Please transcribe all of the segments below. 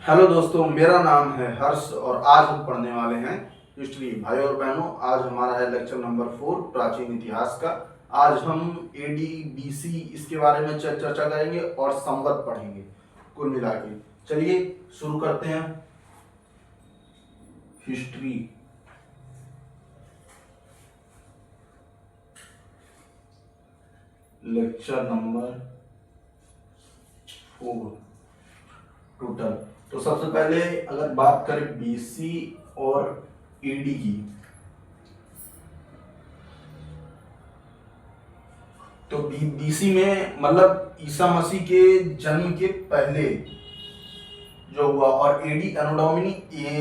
Hello दोस्तों, मेरा नाम है हर्ष और आज हम पढ़ने वाले हैं हिस्ट्री। भाई और बहनों, आज हमारा है लेक्चर नंबर 4 प्राचीन इतिहास का। आज हम एडी बीसी इसके बारे में चर्चा करेंगे और संवत पढ़ेंगे कुल मिला के। चलिए शुरू करते हैं। History lecture number 4 total. तो सबसे पहले अगर बात करें बीसी और एडी की, तो बीसी में मतलब ईसा मसीह के जन्म के पहले जो हुआ, और एडी एनो डोमिनी ये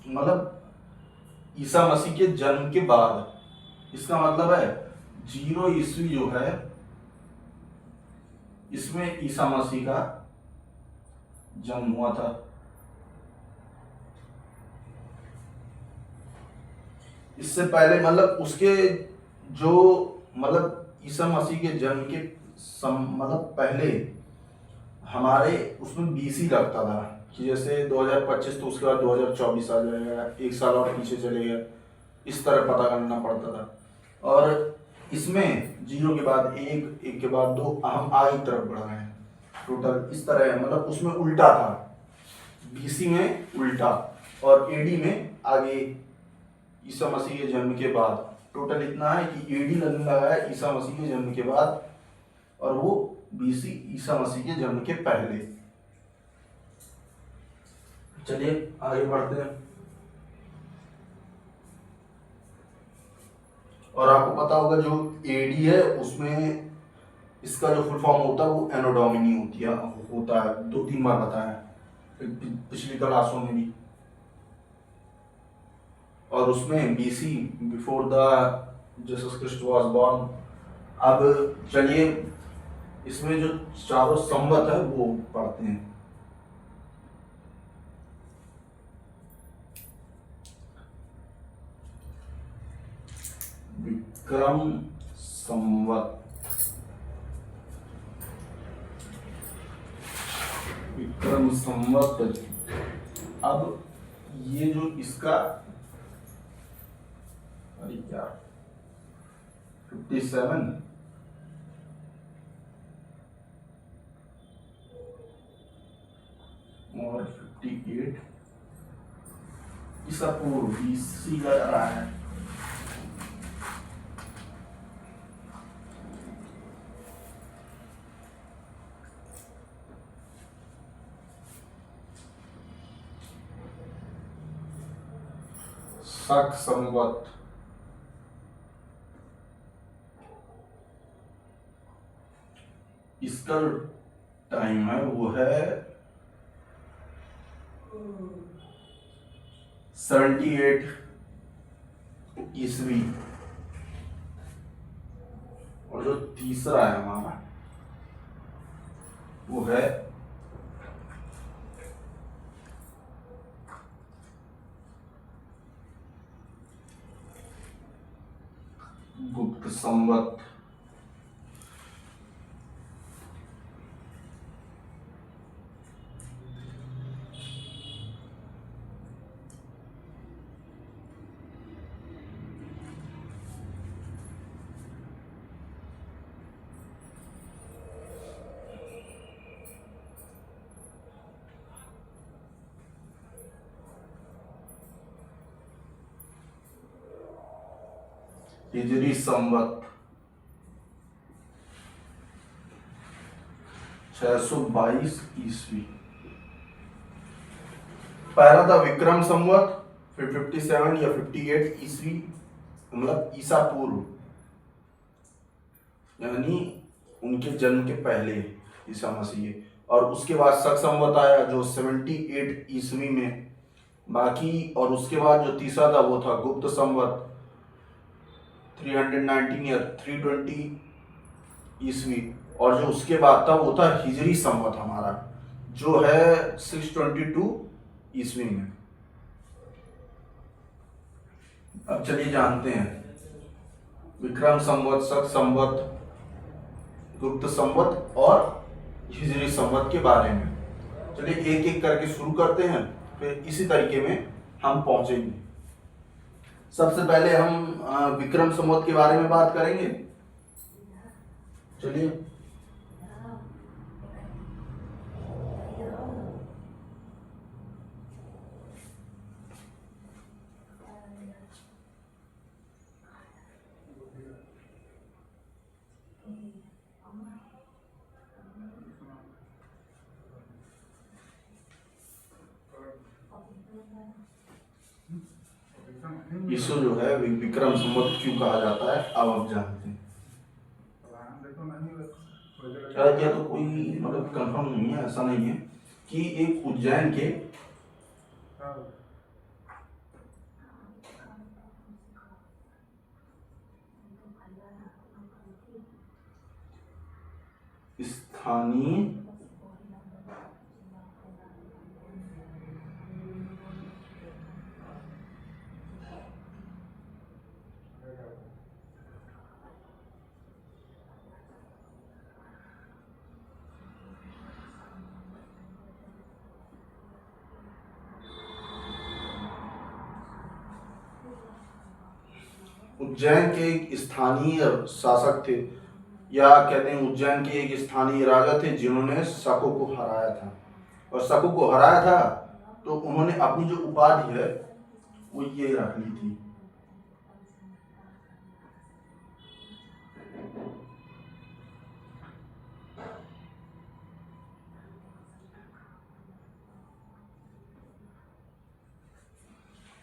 मतलब ईसा मसीह के जन्म के बाद। इसका मतलब है 0 ईस्वी जो है इसमें ईसा मसीह का जन्म हुआ था। इससे पहले मतलब उसके जो मतलब ईसा मसीह के जन्म के मतलब पहले हमारे उसमें बीसी लगता था कि जैसे 2025 तो उसके बाद 2024 आ जाएगा, एक साल और पीछे चलेगा, इस तरह पता करना पड़ता था। और इसमें 0 के बाद 1, 1 के बाद 2, हम आगे की तरफ बढ़ रहे हैं। टोटल इस तरह है, मतलब उसमें उल्टा था, बीसी में उल्टा और एडी में आगे ईसा मसीह के जन्म के बाद। टोटल इतना है कि एडी लगने लगा है ईसा मसीह के जन्म के बाद और वो बीसी ईसा मसीह के जन्म के पहले। चलिए आगे बढ़ते हैं। और आपको पता होगा जो एडी है उसमें इसका जो फुल फॉर्म होता है वो एनो डोमिनी होता है 2-3 बार बताया पिछली क्लासों में भी। और उसमें BC before the Jesus Christ was born. अब चलिए इसमें जो चारों संवत है वो पढ़ते हैं। विक्रम संवत, विक्रम संवत। अब ये जो इसका क्या 57 और 58 इसका पूर्व बीसी का रहा है। शक संवत, इसका टाइम है वो है 78 ईस्वी। और जो तीसरा है हमारा वो है गुप्त संवत। हिजरी संवत 622 ईस्वी। पहला था विक्रम संवत, फिर 57 या 58 ईस्वी मतलब ईसा पूर्व, यानी उनके जन्म के पहले ईसा मसीह। और उसके बाद शक संवत आया जो 78 ईस्वी में। बाकी और उसके बाद जो तीसरा था वो था गुप्त संवत 319 या 320 ईस्वी। और जो उसके बाद था वो था हिजरी संवत हमारा, जो है 622 ईस्वी में। अब चलिए जानते हैं विक्रम संवत, शक संवत, गुप्त संवत और हिजरी संवत के बारे में। चलिए एक एक करके शुरू करते हैं, फिर इसी तरीके में हम पहुंचेंगे। सबसे पहले हम विक्रम संवत के बारे में बात करेंगे। चलिए इसको जो है विक्रम संवत क्यों कहा जाता है, अब आप जानते हैं। क्या तो कोई मतलब कंफर्म नहीं है, ऐसा नहीं है कि एक उज्जैन के स्थानीय उज्जैन के एक स्थानीय शासक थे, या कहते हैं उज्जैन के एक स्थानीय राजा थे जिन्होंने शकों को हराया था। और शकों को हराया था तो उन्होंने अपनी जो उपाधि है वो ये रख ली थी।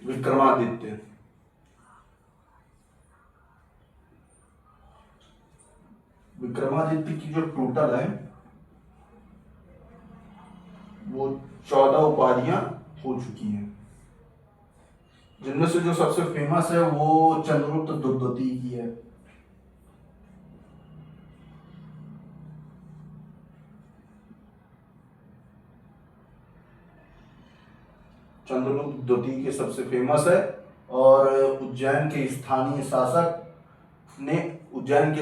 विक्रमादित्य। विक्रमादित्य की जो टोटल है वो 14 उपाधियां हो चुकी हैं, जिनमें से जो सबसे फेमस है वो चंद्रगुप्त दुर्दति की है। चंद्रगुप्त द्वितीय के सबसे फेमस है, और उज्जैन के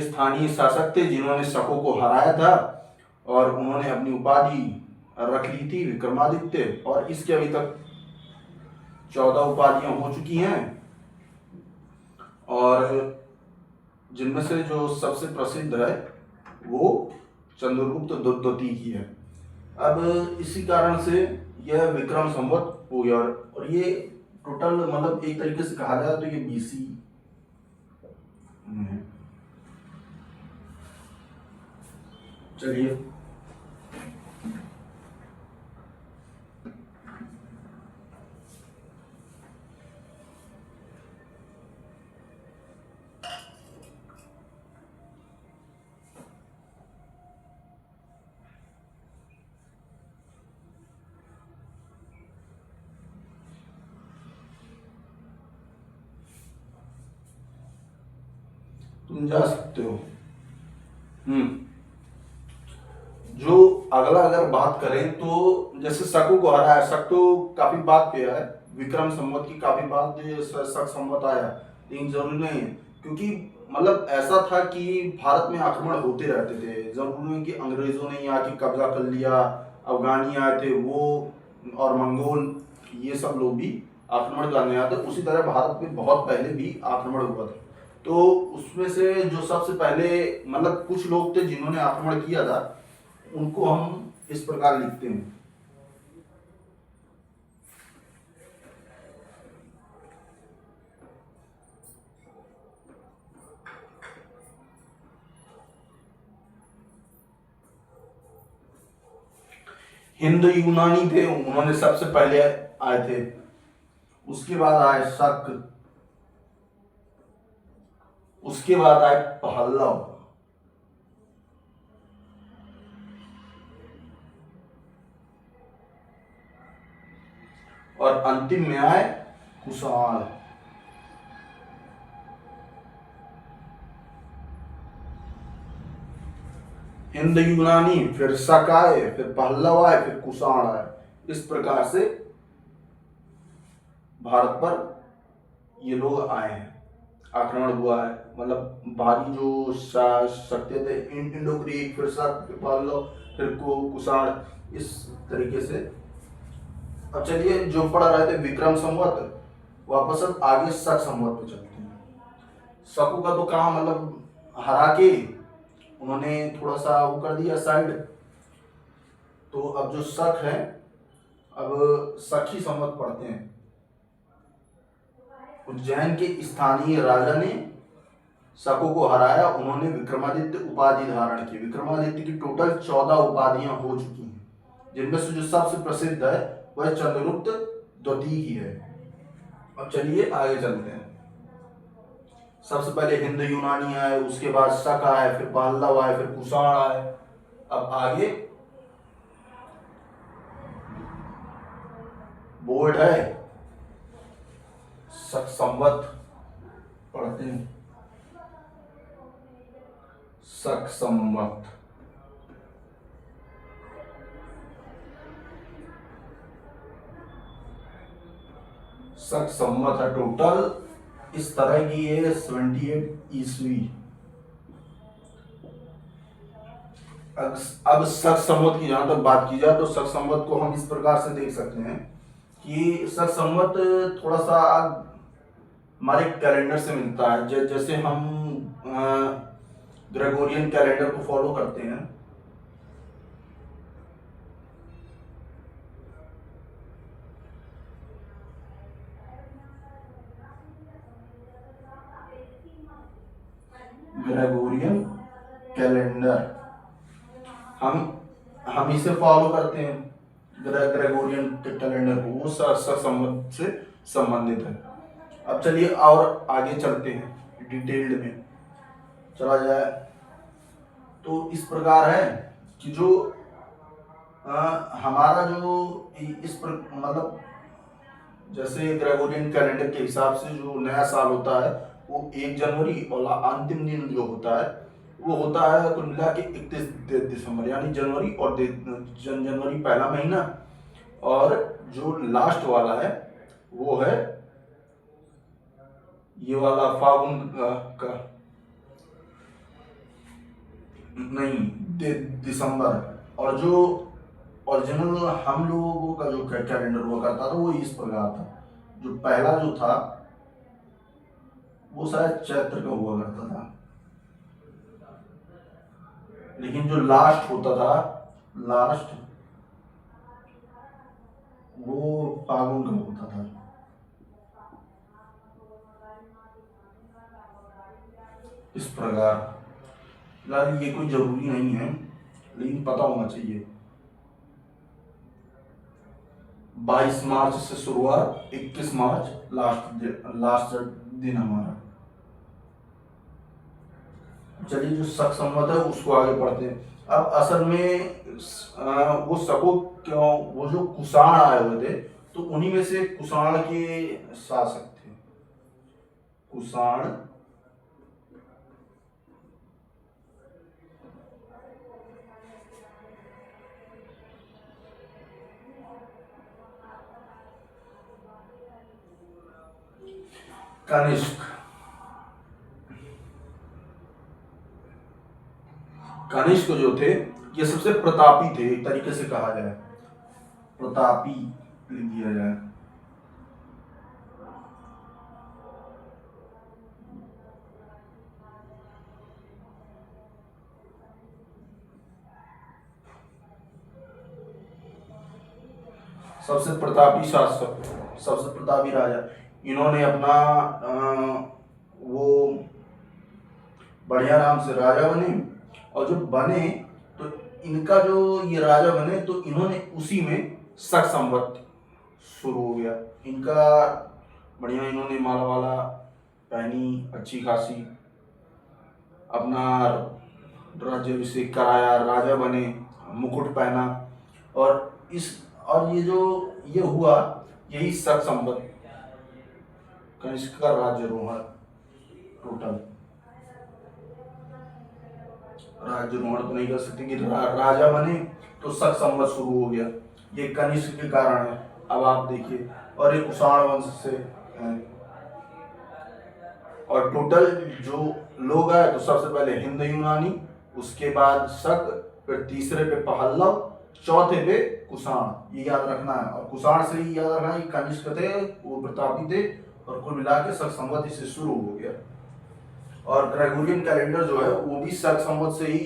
स्थानीय शासक थे जिन्होंने शकों को हराया था, और उन्होंने अपनी उपाधि रख ली थी विक्रमादित्य। और इसके अभी तक 14 उपाधियां हो चुकी हैं, और जिनमें से जो सबसे प्रसिद्ध है वो चंद्रगुप्त द्वितीय की है। अब इसी कारण से यह विक्रम संवत हो गया, और ये टोटल मतलब एक तरीके से कहा जाए तो ये बीसी है। चलिए तुम जा सकते हो। जो अगला अगर बात करें तो जैसे शकों को हराया, शक तो काफी बाद पे है, विक्रम संवत की काफी बाद शक संवत आया, लेकिन जरूरी नहीं है, क्योंकि मतलब ऐसा था कि भारत में आक्रमण होते रहते थे। जरूरी नहीं कि अंग्रेजों ने यहाँ की कब्जा कर लिया, अफगानी आए थे वो, और मंगोल, ये सब लोग भी आक्रमण करने आते। उसी तरह भारत में बहुत पहले भी आक्रमण हुआ था, तो उसमें से जो सबसे पहले मतलब कुछ लोग थे जिन्होंने आक्रमण किया था, उनको हम इस प्रकार लिखते हैं। हिंद यूनानी थे, उन्होंने सबसे पहले आए थे, उसके बाद आए शक, उसके बाद आए पहल्लव, और अंतिम में आए कुषाण। हिंद यूनानी, फिर शक आए, फिर पहल्लव आए, फिर कुषाण आए। इस प्रकार से भारत पर ये लोग आए हैं, आक्रमण हुआ है। मतलब भारी जो शक्ति थे, इंडो ग्रीक, फिर शक, फिर पहल्लव, फिर कुषाण, इस तरीके से। अब चलिए जो पढ़ रहे थे विक्रम संवत, वापस अब आगे शक संवत पे चलते हैं। शकु का तो काम मतलब हरा के उन्होंने थोड़ा सा वो कर दिया साइड। तो अब जो शक है, अब शकी संवत पढ़ते हैं। उज्जैन के स्थानीय राजा ने शकु को हराया, उन्होंने विक्रमादित्य उपाधि धारण की। विक्रमादित्य की टोटल 14 उपाधियां हो चुकी हैं, जिनमें से जो सबसे प्रसिद्ध है वह चंद्रगुप्त द्वितीय की है। अब चलिए आगे चलते हैं। सबसे पहले हिंद यूनानी आए, उसके बाद शक आए, फिर पल्लव आए, फिर कुषाण आए। अब आगे बोर्ड है, शक संवत पढ़ते हैं। शक संवत, शक संवत है टोटल इस तरह की है 78 ईस्वी। अब शक संवत की जहां तक बात की जाए तो शक संवत को हम इस प्रकार से देख सकते हैं कि शक संवत थोड़ा सा हमारे कैलेंडर से मिलता है। जैसे हम ग्रेगोरियन कैलेंडर को फॉलो करते हैं, ग्रेगोरियन कैलेंडर हम इसे फॉलो करते हैं, ग्रेगोरियन कैलेंडर को, वो संवत से संबंधित है। अब चलिए और आगे चलते हैं, डिटेल्ड में चला जाए तो इस प्रकार है कि जो हमारा जो इस पर मतलब जैसे ग्रेगोरियन कैलेंडर के हिसाब से जो नया साल होता है वो 1 जनवरी, और अंतिम दिन जो होता है वो होता है कुल मिला के 31 दिसंबर, यानी जनवरी और जनवरी पहला महीना, और जो लास्ट वाला है वो है ये वाला फागुन का नहीं दिसंबर। और जो ओरिजिनल हम लोगों का जो कैलेंडर हुआ करता था वो इस प्रकार था, जो पहला जो था वो शायद चैत्र का हुआ करता था, लेकिन जो लास्ट होता था, लास्ट वो फागुन का होता था। इस प्रकार ये कोई जरूरी नहीं है, लेकिन पता होना चाहिए। 22 मार्च से शुरुआत, 21 मार्च लास्ट दिन हमारा। चलिए जो शक संवत है उसको आगे पढ़ते हैं। अब असल में वो शको क्यों, वो जो कुषाण आए हुए थे तो उन्हीं में से कुषाण के शासक थे, कुषाण कनिष्क। कनिष्क जो थे ये सबसे प्रतापी थे, एक तरीके से कहा जाए प्रतापी लिख दिया जाए। सबसे प्रतापी शासक, सबसे प्रतापी राजा, इन्होंने अपना वो बढ़िया नाम से राजा बने, और जो बने तो इनका जो ये राजा बने तो इन्होंने उसी में शक संवत शुरू हो गया इनका। बढ़िया इन्होंने माला वाला पहनी, अच्छी खासी अपना राज्याभिषेक कराया, राजा बने, मुकुट पहना, और ये जो ये हुआ यही शक संवत कनिष्क का राज्यारोहण, टोटल राज्यारोहण तो नहीं कर सकते कि राजा बने तो शक संवत शुरू हो गया, ये कनिष्क के कारण है। अब आप देखिए, और ये कुषाण वंश से है। और टोटल जो लोग आए तो सबसे पहले हिंद यूनानी, उसके बाद शक, फिर तीसरे पे पहल्लव, चौथे पे कुषाण। ये याद रखना है। और कुषाण से ही याद रखना है कि कनिष्क थे, वो प्रतापी थे, और कुल मिला के शक संवत इससे शुरू हो गया। और ग्रेगोरियन कैलेंडर जो है वो भी शक संवत से ही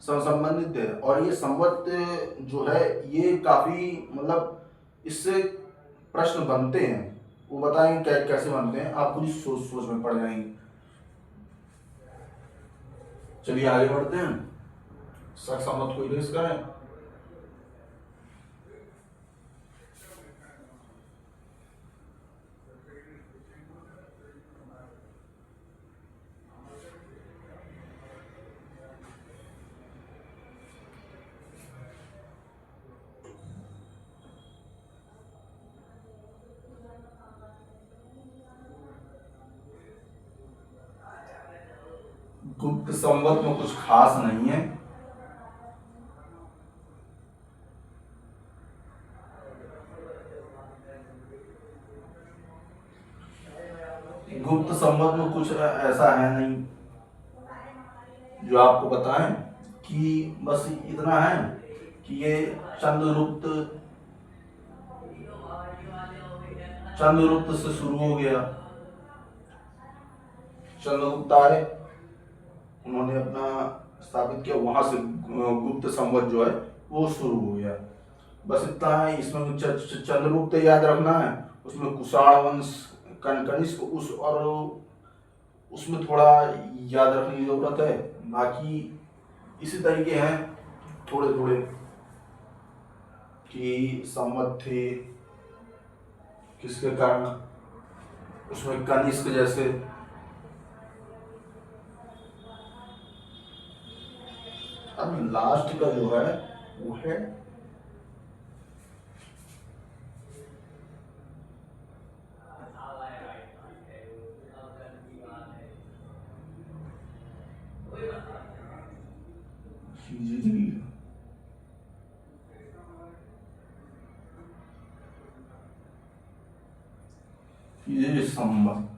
संबंधित है। और ये संवत जो है ये काफी मतलब इससे प्रश्न बनते हैं, वो बताएंगे कैसे बनते हैं, आप खुद ही सोच में पड़ जाएंगे। चलिए आगे बढ़ते हैं, शक संवत को इरेज करें। गुप्त संवत में कुछ खास नहीं है। गुप्त संवत में कुछ ऐसा है नहीं जो आपको बताएं कि बस इतना है कि ये चंद्रगुप्त से शुरू हो गया। चंद्रगुप्त आए, उन्होंने अपना स्थापित किया, वहां से गुप्त संवत जो है वो शुरू हो गया। बस इतना है। इसमें चंद्रगुप्त याद रखना है, उसमें कुषाण वंश, कनिष्क, उस और उसमें थोड़ा याद रखने की जरूरत है। बाकी इसी तरीके हैं थोड़े थोड़े कि संवत थे किसके कारण, उसमें कनिष्क जैसे। अब लास्ट का जो है वो है ये संवत।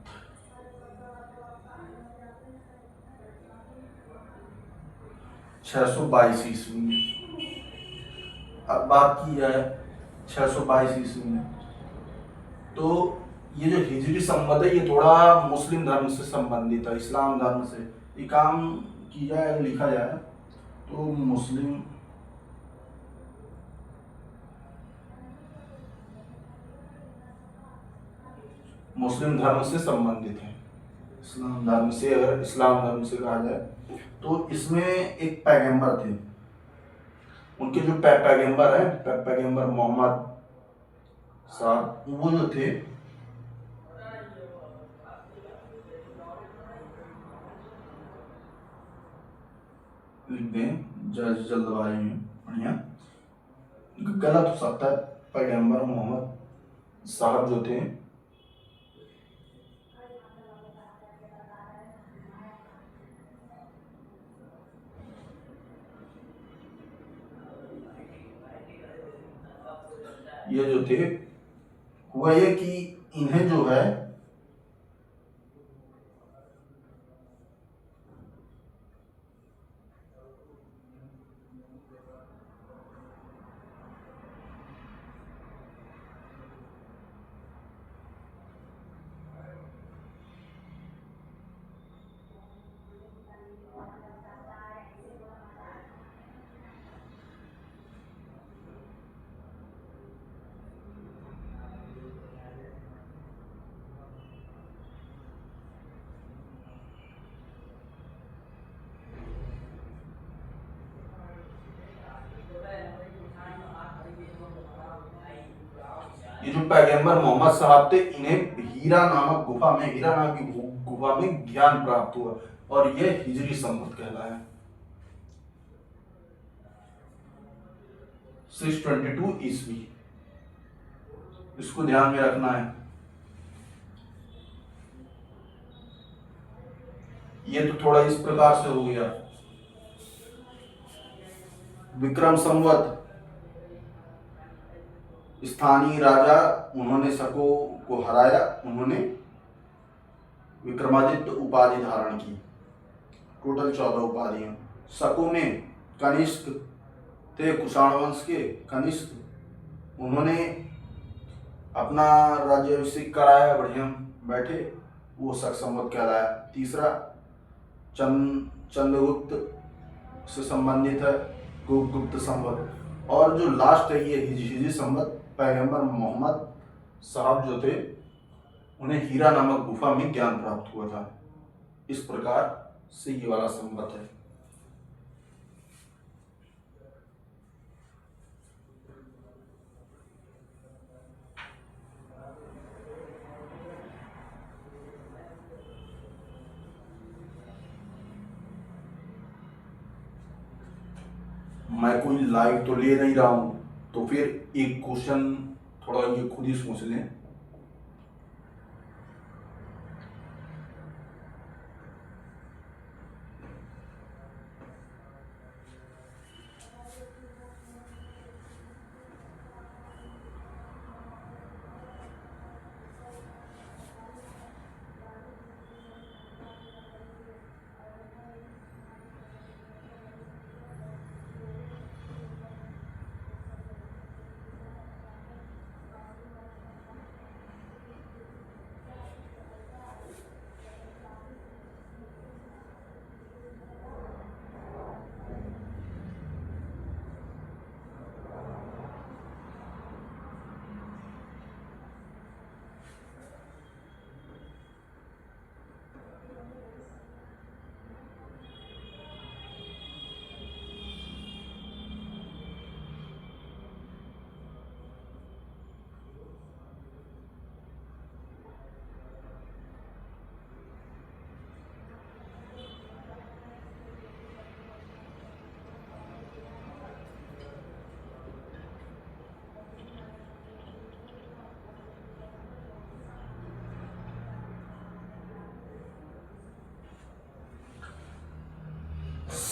छह सौ बाईस ईस्वी में। अब बात की जाए 622 ईस्वी में, तो ये जो हिजरी संवत है ये थोड़ा मुस्लिम धर्म से संबंधित है, इस्लाम धर्म से। ये काम की जाए, लिखा जाए तो मुस्लिम धर्म से संबंधित है। इस्लाम धर्म से, अगर इस्लाम धर्म से कहा जाए तो इसमें एक पैगंबर थे, उनके जो पैगंबर है, पैगंबर मोहम्मद साहब, वो जो थे लिख दें जल्दबाजी में, बढ़िया गलत हो सकता है। पैगंबर मोहम्मद साहब जो थे ये जो थे हुआ ये कि इन्हें जो है ये जो पैगंबर मोहम्मद साहब थे, इन्हें हीरा नामक की गुफा में ज्ञान प्राप्त हुआ, और ये हिजरी संवत कहलाया। 622 ईस्वी, इसको ध्यान में रखना है। ये तो थोड़ा इस प्रकार से हो गया। विक्रम संवत, स्थानीय राजा, उन्होंने शकों को हराया, उन्होंने विक्रमादित्य उपाधि धारण की। टोटल 14 उपाधियां। शकों ने कनिष्क थे कुषाण वंश के कनिष्क, उन्होंने अपना राज्याभिषेक कराया, बढ़िया बैठे, वो शक संवत कहलाया। तीसरा चंद्रगुप्त से संबंधित है, गुप्त संवत। और जो लास्ट है ये हिजरी संवत, पैगंबर मोहम्मद साहब जो थे उन्हें हीरा नामक गुफा में ज्ञान प्राप्त हुआ था। इस प्रकार से ये वाला संवत है। मैं कोई लाइव तो ले नहीं रहा हूं, तो फिर एक क्वेश्चन थोड़ा ये खुद ही सोच लें।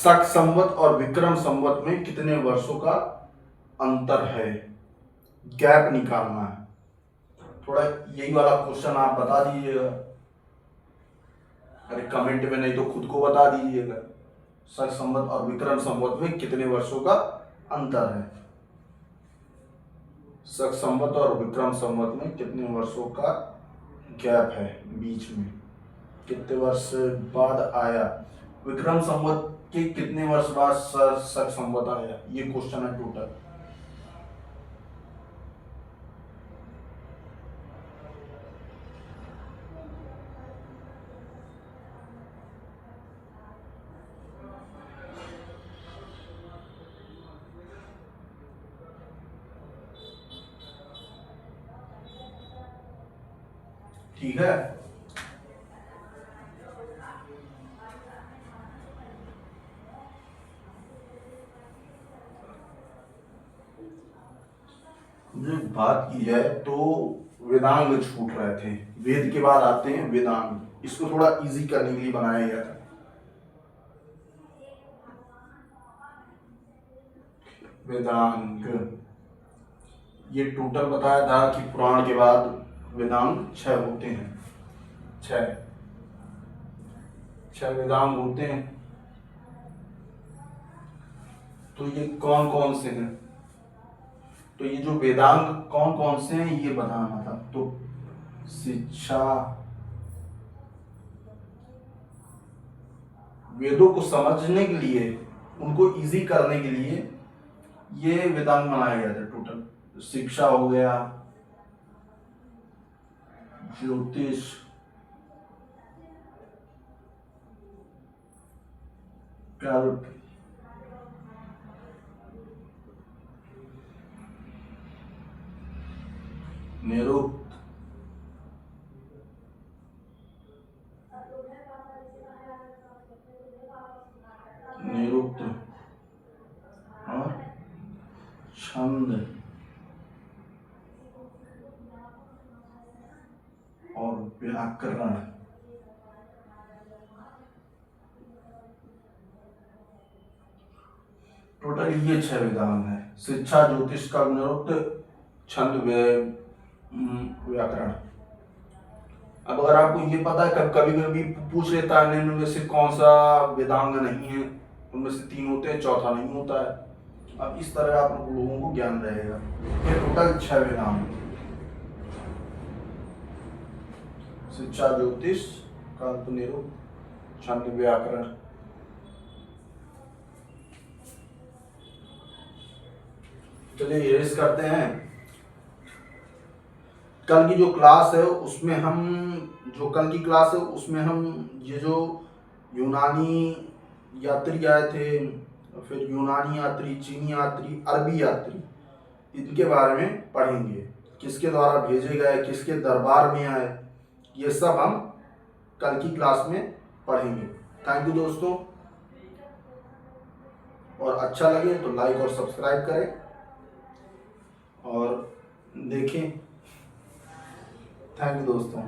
शक संवत और विक्रम संवत में कितने वर्षों का अंतर है, गैप निकालना है। थोड़ा यही वाला क्वेश्चन आप बता दीजिएगा, अरे कमेंट में, नहीं तो खुद को बता दीजिएगा। शक संवत और विक्रम संवत में कितने वर्षों का अंतर है, शक संवत और विक्रम संवत में कितने वर्षों का गैप है, बीच में कितने वर्ष बाद आया, विक्रम संवत के कितने वर्ष बाद शक संवत आया, ये क्वेश्चन है टोटल। ठीक है, जो बात की जाए तो वेदांग छूट रहे थे, वेद के बाद आते हैं वेदांग, इसको थोड़ा इजी करने के लिए बनाया गया था। वेदांग ये टोटल बताया था कि पुराण के बाद वेदांग 6 होते हैं, 6 वेदांग होते हैं। तो ये कौन कौन से हैं, तो ये जो वेदांग कौन कौन से हैं ये बताना था। तो शिक्षा, वेदों को समझने के लिए, उनको इजी करने के लिए ये वेदांग बनाया गया था टोटल। शिक्षा हो गया, ज्योतिष, कल्प, निरुक्त, और छंद और व्याकरण। टोटल ये 6 वेदांग है, शिक्षा, ज्योतिष, कल्प, निरुक्त, छंद, व्याकरण। अब अगर आपको ये पता है, कभी कभी पूछ लेता है निम्न में से कौन सा वेदांग नहीं है, उनमें से 3 होते हैं, चौथा नहीं होता है। अब इस तरह आप लोगों को ज्ञान रहेगा। ये टोटल 6 विराम: शिक्षा, ज्योतिष, कल्प, निरूप, छंद, व्याकरण। चलिए रिवाइज करते हैं। कल की जो क्लास है उसमें हम ये जो यूनानी यात्री आए थे, फिर यूनानी यात्री, चीनी यात्री, अरबी यात्री, इनके बारे में पढ़ेंगे। किसके द्वारा भेजे गए, किसके दरबार में आए, ये सब हम कल की क्लास में पढ़ेंगे। थैंक यू दोस्तों, और अच्छा लगे तो लाइक और सब्सक्राइब करें और देखें। थैंक यू दोस्तों।